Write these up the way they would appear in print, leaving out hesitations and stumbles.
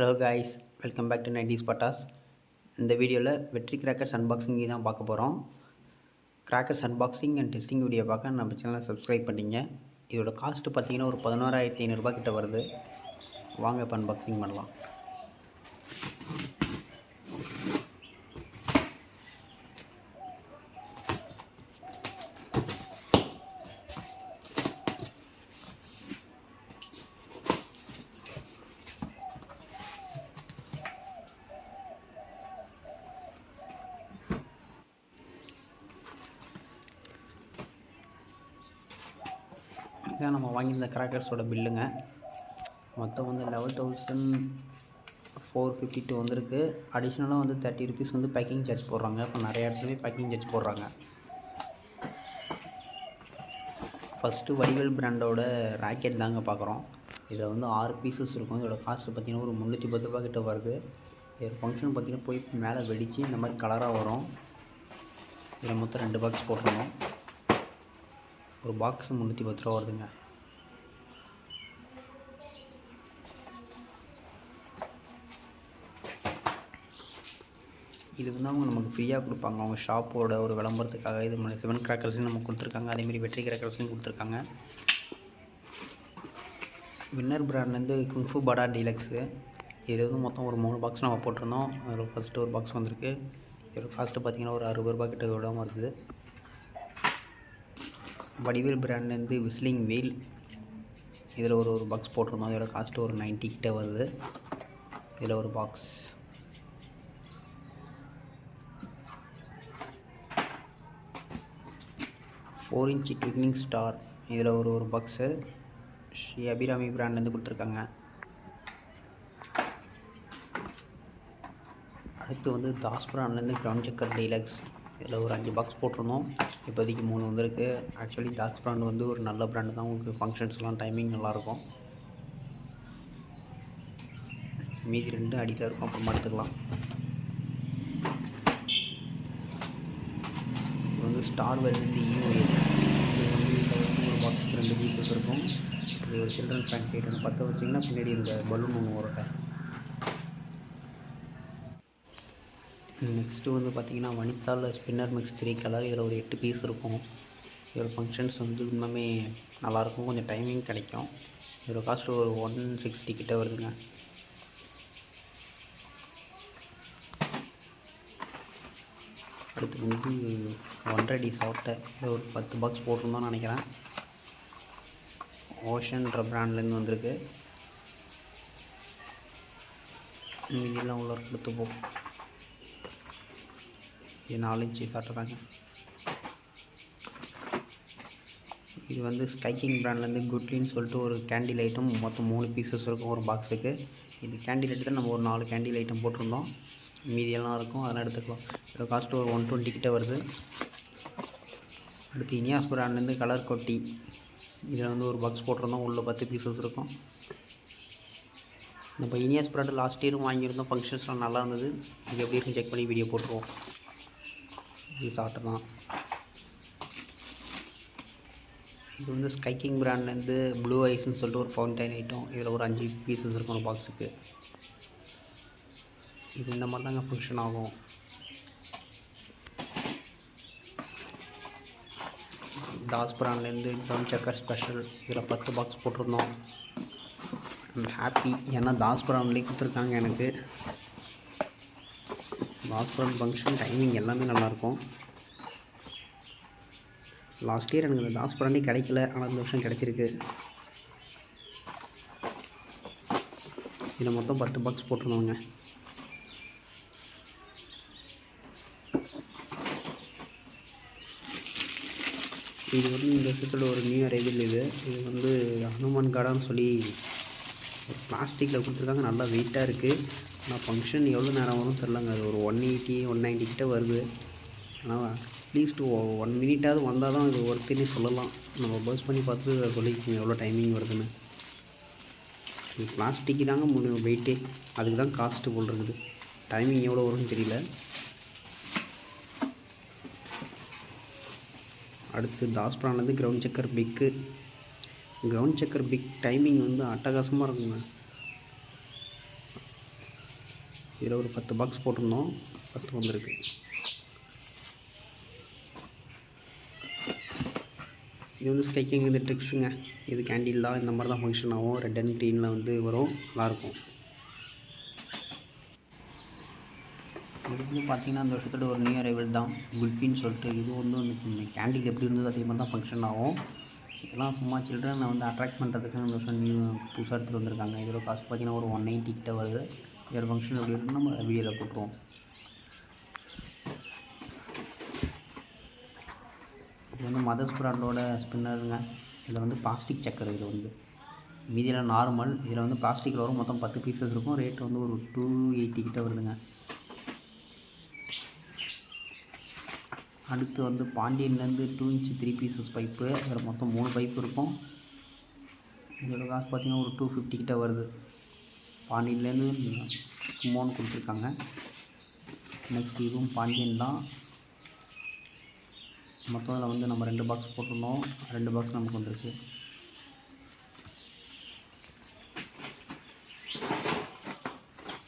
Hello guys, welcome back to 90s பட்டாஸ். இந்த வீடியோவில் வெற்றி கிராக்கர்ஸ் அன்பாக்சிங் தான் பார்க்க போகிறோம். Crackers unboxing and testing video பார்க்க நம்ம சேனலை சப்ஸ்கிரைப் பண்ணிங்க. இதோட காஸ்ட்டு பார்த்தீங்கன்னா ஒரு 11,500 கிட்ட வருது. வாங்க இப்போ அன்பாக்சிங் பண்ணலாம். இதான் நம்ம வாங்கியிருந்த கிராக்கர்ஸோட பில்லுங்க. மொத்தம் வந்து 11,452 வந்திருக்கு. அடிஷ்னலாக வந்து 30 ருபீஸ் வந்து பேக்கிங் சார்ஜ் போடுறாங்க. இப்போ நிறைய இடத்துலையுமே பேக்கிங் சார்ஜ் போடுறாங்க. ஃபஸ்ட்டு வடிவேல் பிராண்டோட ராக்கெட் தாங்க பார்க்குறோம். இதில் வந்து 6 பீசஸ் இருக்கும். இதோட காஸ்ட்டு பார்த்திங்கன்னா ஒரு 310 ரூபா கிட்ட வருது. இதோட ஃபங்க்ஷன் பார்த்திங்கன்னா போய் மேலே வெடித்து இந்த மாதிரி கலராக வரும். இதில் மொத்தம் 2 பாக்ஸ் போட்டுருந்தோம். ஒரு பாக்ஸ் 310 ரூபா வருதுங்க. இது வந்து அவங்க நமக்கு ஃப்ரீயாக கொடுப்பாங்க. அவங்க ஷாப்போட ஒரு விளம்பரத்துக்காக இது 7 கிராக்கர்ஸையும் நமக்கு கொடுத்துருக்காங்க. அதேமாரி வெற்றி கிராக்கர்ஸையும் கொடுத்துருக்காங்க. வின்னர் பிராண்ட்லேருந்து குங்ஃபு படா டீலக்ஸு. இது வந்து மொத்தம் ஒரு 3 பாக்ஸ் நம்ம போட்டிருந்தோம். அதில் ஃபஸ்ட்டு ஒரு பாக்ஸ் வந்திருக்கு. இதோட காஸ்ட்டு பார்த்திங்கன்னா ஒரு 60 ரூபா கிட்ட விடாமல் இருக்குது. வடிவேல் பிராண்ட்லேருந்து விஸ்லிங் வீல். இதில் ஒரு பாக்ஸ் போட்டிருந்தோம். இதோட காஸ்ட்டு ஒரு 90 கிட்ட வருது. இதில் ஒரு box. Four inch twinkling star. இதில் ஒரு பாக்ஸு ஸ்ரீ அபிராமி பிராண்ட்லேருந்து கொடுத்துருக்காங்க. அடுத்து வந்து தாஸ் பிராண்ட்லேருந்து கிரவுண்ட் செக்கர் டீலக்ஸ். இதில் ஒரு 5 பாக்ஸ் போட்டிருந்தோம். இப்போதைக்கு 3 வந்திருக்கு. ஆக்சுவலி தாஸ் பிராண்ட் வந்து ஒரு நல்ல பிராண்டு தான். உங்களுக்கு ஃபங்க்ஷன்ஸ்லாம் டைமிங் நல்லாயிருக்கும். மீதி 2 அடியில் இருக்கும், அப்புறமா எடுத்துக்கலாம். இது வந்து ஸ்டார் வெல்லேருந்து ஈஓஏ. இது வந்து இதில் வந்து ஒரு பாக்ஸுக்கு 2 பீசஸ் இருக்கும். இது ஒரு சில்ட்ரன் ஃபேன்சி ஒன்று 10 வச்சிங்கன்னா பின்னாடி இந்த பலூன் ஒன்று வரட்ட. நெக்ஸ்ட்டு வந்து பார்த்திங்கன்னா வனிதாவில் ஸ்பின்னர் மிக்ஸ் 3 கலர். இதில் ஒரு 8 பீஸ் இருக்கும். இதோட ஃபங்க்ஷன்ஸ் வந்து இன்னுமே நல்லாயிருக்கும். கொஞ்சம் டைமிங் கிடைக்கும். இதோட காஸ்ட்டு ஒரு 160 கிட்ட வருதுங்க. அடுத்து வந்து 1.5D சாப்பிட்ட. இதில் ஒரு 10 பாக்ஸ் போட்டிருந்தோன்னு நினைக்கிறேன். ஓஷன்ற பிராண்ட்லேருந்து வந்திருக்கு. இதெல்லாம் உள்ள கொடுத்துப்போம். இது 4 இன்ச்சு சாப்பிட்றாங்க. இது வந்து ஸ்கைக்கிங் பிராண்ட்லேருந்து குட்லின்னு சொல்லிட்டு ஒரு கேண்டில் ஐட்டம். மொத்தம் 3 பீசஸ் இருக்கும் ஒரு பாக்ஸுக்கு. இது கேண்டில் ஐட்டம் நம்ம ஒரு 4 கேண்டில் ஐட்டம் போட்டிருந்தோம். மீதியெல்லாம் இருக்கும், அதெல்லாம் எடுத்துக்கலாம். இதோட காஸ்ட்டு ஒரு 120 கிட்ட வருது. அடுத்து இனியாஸ் பிராண்ட்லேருந்து கலர் கொட்டி. இதில் வந்து ஒரு பாக்ஸ் போட்டிருந்தோம். உள்ள 10 பீசஸ் இருக்கும். நம்ம இனியாஸ் பிராண்டு லாஸ்ட் இயரும் வாங்கியிருந்தோம். ஃபங்க்ஷன்ஸ்லாம் நல்லா இருந்தது. இது எப்படி இருக்குன்னு செக் பண்ணி வீடியோ போட்டுருவோம். இது சாப்பிட்டு தான். இது வந்து ஸ்கைக்கிங் பிராண்ட்லேருந்து ப்ளூ ஐஸ்ன்னு சொல்லிட்டு ஒரு ஃபவுண்டைன் ஐட்டம். இதில் ஒரு 5 பீசஸ் இருக்கும் ஒரு பாக்ஸுக்கு. இது இந்த மாதிரி தாங்க ஃபங்க்ஷன் ஆகும். தாஸ் பிராண்ட்லேருந்து கிரவுண்ட் செக்கர் ஸ்பெஷல். இதில் 10 பாக்ஸ் போட்டிருந்தோம். ஐம் ஹாப்பி, ஏன்னா தாஸ் பிராண்ட்லேயே கொடுத்துருக்காங்க எனக்கு. தாஸ் பிராண்ட் ஃபங்க்ஷன் டைமிங் எல்லாமே நல்லாயிருக்கும். லாஸ்ட் இயர் எனக்கு இந்த தாஸ் பிராண்டே கிடைக்கல, ஆனால் இந்த வருஷம் கிடச்சிருக்கு. இதில் மொத்தம் 10 பாக்ஸ் போட்டிருந்தோங்க. இது வந்து இந்த வருஷத்தில் ஒரு நியூ அரைவல். இது வந்து ஹனுமான் காடான்னு சொல்லி ஒரு பிளாஸ்டிக்கில் கொடுத்துருக்காங்க. நல்லா வெயிட்டாக இருக்குது. ஆனால் ஃபங்க்ஷன் எவ்வளோ நேரம் வரும்னு தெரிலங்க. அது ஒரு 180 190 கிட்ட வருது. ஆனால் அட்லீஸ்ட் 1 மினிட்டாவது வந்தால் தான் இது ஒர்க்குன்னே சொல்லலாம். நம்ம பர்ஸ் பண்ணி பார்த்து சொல்லிக்கோங்க எவ்வளோ டைமிங் வருதுன்னு. இது பிளாஸ்டிக்கு தாங்க வெயிட்டே. அதுக்கு தான் காஸ்ட்டு போல் இருக்குது. டைமிங் எவ்வளோ வரும்னு தெரியல. அடுத்து தாஸ் பிராண்ட்லேருந்து கிரவுண்ட் செக்கர் பிக்கு. கிரவுண்ட் செக்கர் பிக் டைமிங் வந்து அட்டகாசமாக இருக்குங்க. இதில் ஒரு 10 பாக்ஸ் போட்டிருந்தோம், 10 வந்திருக்கு. இது வந்து ஸ்கை கிங் இந்த ட்ரிக்ஸுங்க. இது கேண்டில் தான், இந்த மாதிரி தான் ஃபங்க்ஷன் ஆகும். ரெட் அண்ட் க்ரீனில் வந்து வரும், நல்லாயிருக்கும். இது வந்து பார்த்திங்கன்னா அந்த வருஷத்தோட ஒரு நியூ அரைவல் தான், குல்ஃபின்னு சொல்லிட்டு. இது வந்து கேண்டில் எப்படி இருந்தது அதே மாதிரி தான் ஃபங்க்ஷன் ஆகும். இதெல்லாம் சும்மா சில்ட்ரனை வந்து அட்ராக்ட் பண்ணுறதுக்கு இந்த வருஷம் நியூ புதுசாக எடுத்துகிட்டு வந்திருக்காங்க. இதோட காஸ்ட் பார்த்திங்கன்னா ஒரு 190 கிட்ட வருது. இதோட ஃபங்க்ஷன் எப்படி இருக்குன்னு நம்ம வீடியோவில் போட்டுருவோம். இது வந்து மதர்ஸ் பிராண்டோட ஸ்பின்னருங்க. இதில் வந்து பிளாஸ்டிக் சக்கர். இது வந்து மீதியில் நார்மல், இதில் வந்து பிளாஸ்டிக்கில் வரும். மொத்தம் 10 பீசஸ் இருக்கும். ரேட் வந்து ஒரு 280 கிட்ட வருதுங்க. அடுத்து வந்து பாண்டியன்லேருந்து 2 இன்ச் 3 பீசஸ் பைப்பு. அதில் மொத்தம் 3 பைப்பு இருக்கும். இதோட காசு பார்த்திங்கன்னா ஒரு 250 கிட்ட வருது. பாண்டியன்லேருந்து சும்மான்னு கொடுத்துருக்காங்க. நெக்ஸ்ட் இதுவும் பாண்டியன் தான். மொத்தம் அதில் வந்து நம்ம 2 பாக்ஸ் போட்டிருந்தோம், 2 பாக்ஸ் நமக்கு வந்துருக்கு.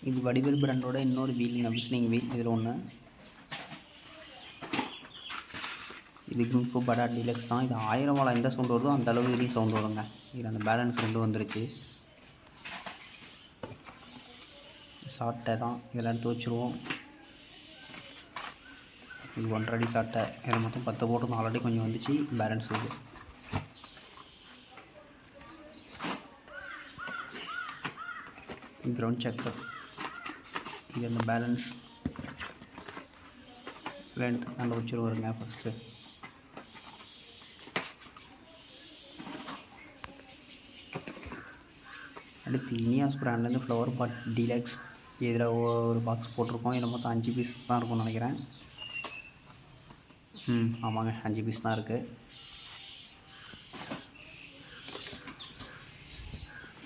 இது வடிவேல் பிராண்டோட இன்னொரு வீலுங்க, விஸ்னிங் வீல். இதில் ஒன்று. இது குங்ஃபு படா டீலக்ஸ் தான். இது 1000 வாழை எந்த சவுண்டு வருதோ அந்த அளவுக்கு இதுலேயும் சவுண்டு வருங்க. இதில் அந்த பேலன்ஸ் 2 வந்துருச்சு. சாட்டை தான், இதெல்லாம் எடுத்து வச்சுருவோம். இது 1.5 அடி சாட்டை. இதில் மொத்தம் 10 போட்டு ஆல்ரெடி கொஞ்சம் வந்துச்சு, பேலன்ஸ் இது. Ground checker. இது அந்த பேலன்ஸ் லென்த் நல்லா வச்சுருவாருங்க ஃபஸ்ட்டு. அடுத்து இனியாஸ் பிராண்ட்லேருந்து ஃப்ளவர் பாட் டீலக்ஸ். இதில் ஒரு பாக்ஸ் போட்டிருக்கோம். இதில் மொத்தம் 5 பீஸ் தான் இருக்கும்னு நினைக்கிறேன். ஆமாங்க, 5 பீஸ் தான் இருக்குது.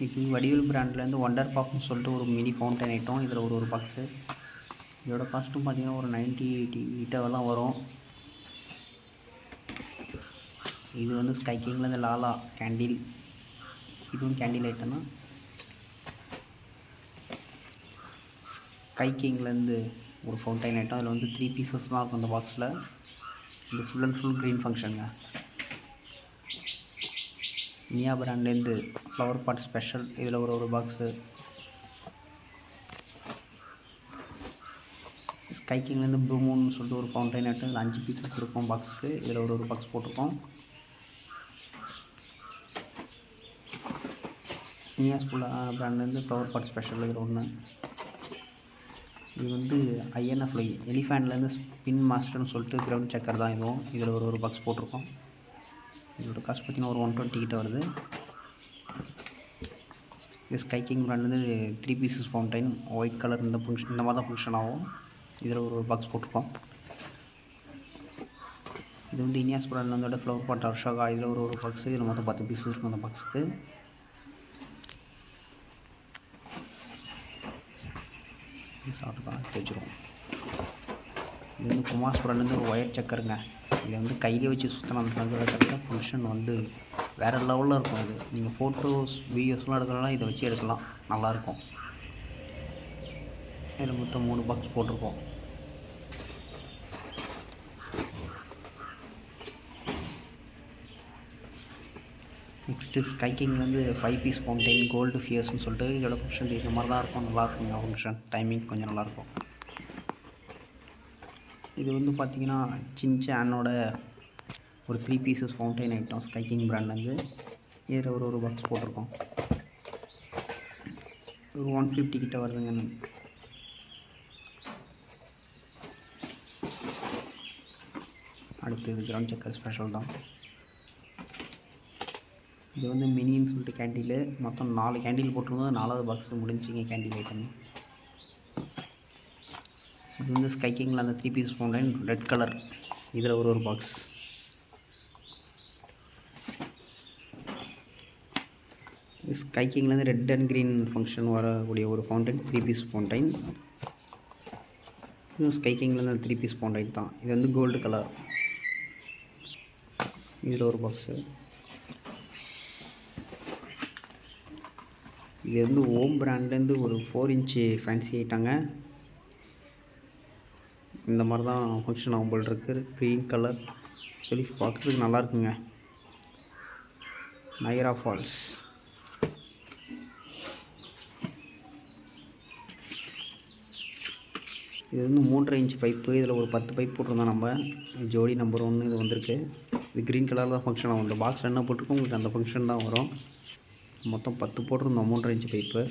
இது வடிவேல் பிராண்ட்லேருந்து ஒண்டர் பாப்னு சொல்லிட்டு ஒரு மினி ஃபவுண்டன் ஐட்டம். இதில் ஒரு பாக்ஸு. இதோட காஸ்ட்டும் பார்த்திங்கன்னா ஒரு 90-80 கிட்டவெல்லாம் வரும். இது வந்து ஸ்கை கிங்லேருந்து லாலா கேண்டில். இதுவும் கேண்டில் ஐட்டம் தான். ஸ்கை கிங்லேருந்து ஒரு ஃபவுண்டைன் ஐட்டம். அதில் வந்து 3 பீசஸ் தான் இருக்கும் அந்த பாக்ஸில். இது ஃபுல் அண்ட் ஃபுல் க்ரீன் ஃபங்க்ஷனுங்க. நியா பிராண்ட்லேருந்து ஃப்ளவர் பாட் ஸ்பெஷல். இதில் ஒரு பாக்ஸு. ஸ்கை கிங்லேருந்து ப்ளூ மூன்னு சொல்லிட்டு ஒரு ஃபவுண்டைன் ஐட்டம். இதில் 5 பீசஸ் இருக்கும் பாக்ஸுக்கு. இதில் ஒரு பாக்ஸ் போட்டிருக்கோம். நியாஸ் பிராண்ட்லேருந்து ஃப்ளவர் பாட் ஸ்பெஷல். இதில் ஒன்று. இது வந்து ஐஎன்எஃப்ஐ எலிஃபேண்ட்லேருந்து ஸ்பின் மாஸ்டர்னு சொல்லிட்டு கிரவுண்ட் செக்கர் தான் இதுவும். இதில் ஒரு பாக்ஸ் போட்டிருக்கோம். இதோட காஸ்ட் பார்த்திங்கன்னா ஒரு 120 கிட்ட வருது. இது ஸ்கை கிங் பிராண்ட்லேருந்து 3 பீசஸ் ஃபவுண்டைன் ஒயிட் கலர். இந்த மாதிரி தான் ஃபங்க்ஷன் ஆகும். இதில் ஒரு பாக்ஸ் போட்டிருக்கோம். இது வந்து இனியாஸ் பிராண்ட்லேருந்தோட ஃப்ளவர் பாட் அர்ஷாகா. இதில் ஒரு பாக்ஸு. இதில் மொத்தம் 10 பீசஸ் இருக்கும் அந்த பாக்ஸுக்கு. சாப்பிட்டு தான் எடுத்து வச்சுருவோம். இது வந்து குமாஸ் பிராண்ட்லேருந்து ஒரு ஒயர் சக்கருங்க. இதை வந்து கையிலே வச்சு சுற்றின அந்த கரெக்டாக ஃபங்க்ஷன் வந்து வேறு லெவலில் இருக்கும். இது நீங்கள் ஃபோட்டோஸ் வீடியோஸ்லாம் எடுக்கலாம், இதை வச்சு எடுக்கலாம், நல்லாயிருக்கும். இதில் மொத்தம் 3 பாக்ஸ் போட்டிருக்கோம். நெக்ஸ்ட்டு ஸ்கை கிங்லேருந்து 5 பீஸ் ஃபவுண்டைன் கோல்டு ஃபியர்ஸ்னு சொல்லிட்டு. இதோட ஃபங்க்ஷன் இந்த மாதிரி தான் இருக்கும், நல்லாயிருக்குங்க ஃபங்க்ஷன். டைமிங் கொஞ்சம் நல்லாயிருக்கும். இது வந்து பார்த்திங்கன்னா சின்சானோட ஒரு 3 pieces fountain item sky king பிராண்ட்லேருந்து. இதில் ஒரு பாக்ஸ் போட்டிருக்கோம். ஒரு 150 கிட்ட வருதுங்க. அடுத்து இது கிரவுண்ட் செக்கர் ஸ்பெஷல் தான். இது வந்து மினின்னு சொல்லிட்டு கேண்டில். மொத்தம் 4 கேண்டில் போட்டிருந்தோம். 4வது பாக்ஸ் முடிஞ்சிங்க கேண்டில் ஐட்டம். இது வந்து ஸ்கை கிங்கில் அந்த 3 பீஸ் ஃபவுண்டைன் ரெட் கலர். இதில் ஒரு பாக்ஸ். ஸ்கை கிங்லேருந்து ரெட் அண்ட் க்ரீன் ஃபங்க்ஷன் வரக்கூடிய ஒரு ஃபவுண்டைன் 3 பீஸ் ஃபவுண்டைன். இதுவும் ஸ்கை கிங்லேருந்து 3 பீஸ் ஃபவுண்டைன் தான். இது வந்து கோல்டு கலர். இதில் ஒரு பாக்ஸு. இது வந்து ஓம் பிராண்ட்லேருந்து ஒரு 4 இன்ச்சு ஃபேன்சி ஐட்டாங்க. இந்த மாதிரி தான் ஃபங்க்ஷன் ஆகும் போல் இருக்குது. க்ரீன் கலர் சொல்லி பார்க்குறதுக்கு நல்லா இருக்குங்க. நைரா ஃபால்ஸ். இது வந்து 3.5 இன்ச் பைப்பு. இதில் ஒரு 10 பைப் போட்டிருந்தோம் நம்ம. ஜோடி நம்பர் 1 இது வந்திருக்கு. இது க்ரீன் கலர் தான் ஃபங்க்ஷன் ஆகும். இந்த பாக்ஸ் என்ன போட்டிருக்கோம் உங்களுக்கு அந்த ஃபங்க்ஷன் தான் வரும். மொத்தம் 10 போட்டிருந்தோம் 3.5 இன்ச் பைப்பு.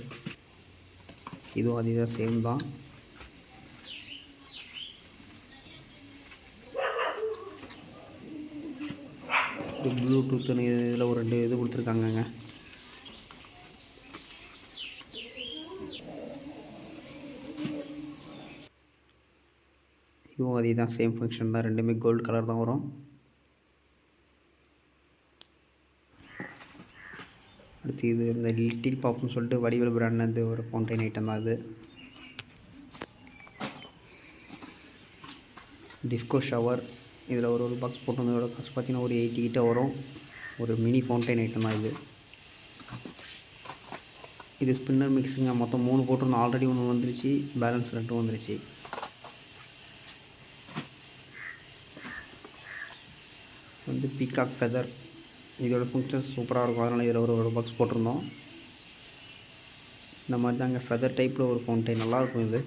இதுவும் அதே தான், சேம் தான். இது ப்ளூடூத்துன்னு இதில் ஒரு 2 இது கொடுத்துருக்காங்கங்க. இதுவும் அதே தான், சேம் ஃபங்க்ஷன் தான். ரெண்டுமே கோல்டு கலர் தான் வரும். அடுத்து இது இந்த லிட்டில் பாப்னு சொல்லிட்டு வடிவேல் பிராண்ட்லேருந்து ஒரு ஃபவுண்டைன் ஐட்டம் தான். அது டிஸ்கோ ஷவர். இதில் ஒரு பாக்ஸ் போட்டிருந்ததோட காசு பார்த்தீங்கன்னா ஒரு 80 கிட்ட வரும். ஒரு மினி ஃபவுண்டைன் ஐட்டம் தான் இது. இது ஸ்பின்னர் மிக்ஸுங்க. மொத்தம் 3 போட்டிருந்தோம். ஆல்ரெடி 1 வந்துருச்சு, பேலன்ஸ் 2 வந்துருச்சு. வந்து பீகாக் ஃபெதர். இதோட ஃபங்க்ஷன்ஸ் சூப்பராக இருக்கும். அதனால் இதில் ஒரு பாக்ஸ் போட்டிருந்தோம். இந்த மாதிரி தாங்க ஃபெதர் டைப்பில் ஒரு ஃபவுண்டைன் நல்லாயிருக்கும் இது.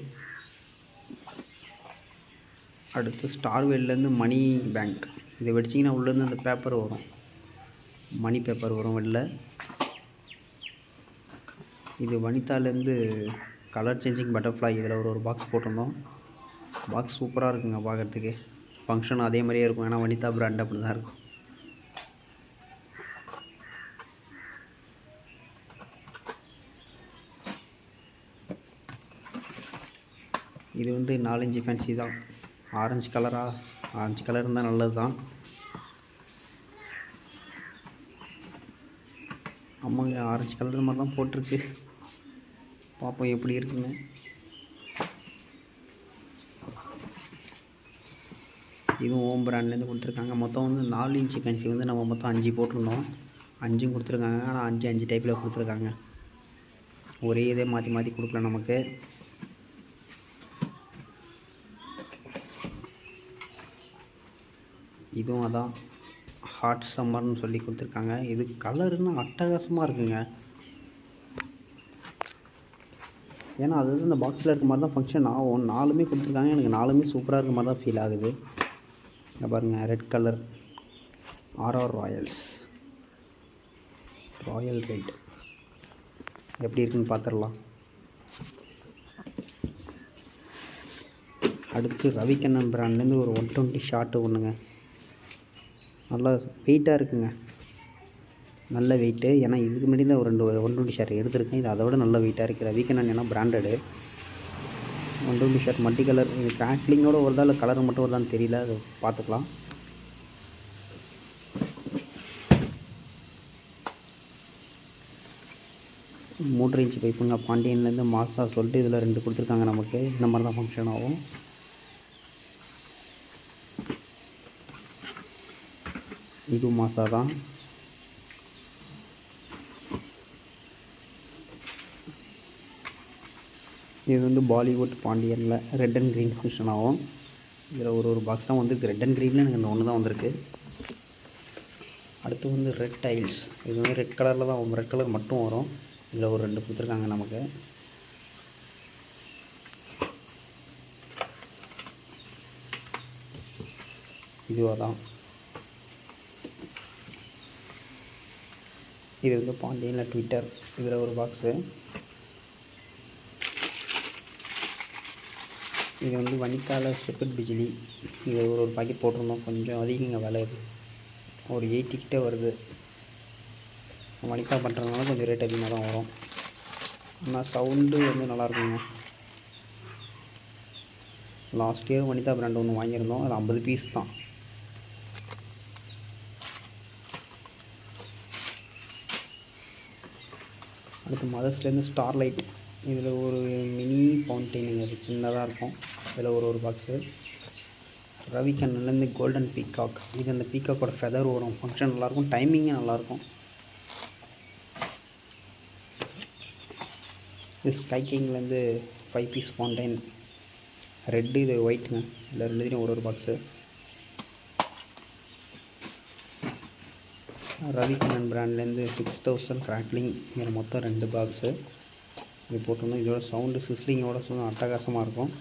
அடுத்து ஸ்டார்வேல்லேருந்து மணி பேங்க். இதை வெடிச்சிங்கன்னா உள்ளேருந்து அந்த பேப்பர் வரும், மணி பேப்பர் வரும் வெளில. இது வனிதாலேருந்து கலர் சேஞ்சிங் பட்டர்ஃப்ளை. இதில் ஒரு பாக்ஸ் போட்டிருந்தோம். பாக்ஸ் சூப்பராக இருக்குங்க பார்க்குறதுக்கு. ஃபங்க்ஷன் அதே மாதிரியே இருக்கும். ஏன்னா வனிதா பிராண்ட் அப்படி தான் இருக்கும். இது வந்து 4 இன்ச் ஃபேன்சி தான். ஆரஞ்சு கலர் இருந்தால் நல்லது தான். ஆமாங்க, ஆரஞ்சு கலர் மாதிரி தான் போட்டிருக்கு. பார்ப்போம் எப்படி இருக்குன்னு. இதுவும் ஓம் பிராண்ட்லேருந்து கொடுத்துருக்காங்க. மொத்தம் வந்து 4 இன்ச் ஃபேன்சி வந்து நம்ம மொத்தம் 5 போட்டிருந்தோம். 5 கொடுத்துருக்காங்க. ஆனால் 5 டைப்பில் கொடுத்துருக்காங்க. ஒரே இதே மாற்றி மாற்றி கொடுக்கல நமக்கு. இதுவும் அதான் ஹாட் சம்மர்னு சொல்லி கொடுத்துருக்காங்க. இது கலருன்னு அட்டகாசமாக இருக்குங்க. ஏன்னா அது வந்து இந்த பாக்ஸில் இருக்க மாதிரி தான் ஃபங்க்ஷன் ஆகும். 4மே கொடுத்துருக்காங்க. எனக்கு 4மே சூப்பராக இருக்க மாதிரி தான் ஃபீல் ஆகுது. இங்கே பாருங்கள், red colour RR royal red எப்படி இருக்குன்னு பார்த்துடலாம். அடுத்து ரவிக்கண்ணன் பிராண்ட்லேருந்து ஒரு 120 ஷார்ட்டு ஒன்றுங்க. நல்லா வெயிட்டாக இருக்குங்க, நல்ல வெயிட்டு. ஏன்னா இதுக்கு முன்னாடி தான் ஒரு 120 ஷர்ட் எடுத்திருக்கேன். இது அதை விட நல்ல வெயிட்டாக இருக்குது. ரவிக்கண்ணன் ஏன்னா பிராண்டடு 120 ஷர்ட் மல்டி கலர். இது கிராக்லிங்கோட வருதா இல்லை கலர் மட்டும் வருதான்னு தெரியல, அது பார்த்துக்கலாம். மூன்று இன்ச்சு பைப்புங்க. பாண்டியன்லேருந்து மாசா சொல்லிட்டு இதில் 2 கொடுத்துருக்காங்க நமக்கு. இந்த மாதிரி தான் ஃபங்க்ஷன் ஆகும். இது மாசா தான். இது வந்து பாலிவுட் பாண்டியனில் ரெட் அண்ட் க்ரீன் ஃபங்க்ஷன் ஆகும். இதில் ஒரு பாக்ஸ் தான் வந்துருக்கு. ரெட் அண்ட் க்ரீனில் எனக்கு இந்த ஒன்று தான் வந்திருக்கு. அடுத்து வந்து ரெட் டைல்ஸ். இது வந்து ரெட் கலரில் தான், ரெட் கலர் மட்டும் வரும். இதில் ஒரு 2 கொடுத்துருக்காங்க நமக்கு. இதுவாக தான். இது வந்து பாண்டியனில் ட்விட்டர். இதில் ஒரு பாக்ஸு. இது வந்து வனிதாவில் ஸ்டெப்பட் பிஜிலி. இது ஒரு பாக்கெட் போட்டிருந்தோம். கொஞ்சம் அதிகங்க விலை. இது ஒரு 80 கிட்ட வருது. வனிதா பண்ணுறதுனால கொஞ்சம் ரேட் அதிகமாக தான் வரும். ஆனால் சவுண்டு வந்து நல்லாயிருக்குங்க. லாஸ்ட் இயர் வனிதா பிராண்ட் ஒன்று வாங்கியிருந்தோம். அது 50 பீஸ் தான். அடுத்து மதர்ஸ்லேருந்து ஸ்டார்லைட். இதில் ஒரு மினி ஃபவுண்டைனிங், அது சின்னதாக இருக்கும். இதில் ஒரு பாக்ஸு. ரவிக்கண்ணன்லேருந்து golden peacock. இது அந்த பீகாக்கோட ஃபெதர் வரும். ஃபங்க்ஷன் நல்லாயிருக்கும், டைமிங்கும் நல்லாயிருக்கும். இது ஸ்கை கிங்லேருந்து 5 பீஸ் ஃபவுண்டைன். ரெட்டு இது ஒயிட்டுங்க. இல்லை ரெண்டுத்தையும் ஒரு பாக்ஸு. ரவிக்கண்ணன் பிராண்ட்லேருந்து 6000 கிராக்லிங் இதில் மொத்தம் 2 பாக்ஸு. இது போட்டோம்னா இதோட சவுண்டு சிஸ்லிங்கோட அட்டகாசமாக இருக்கும்.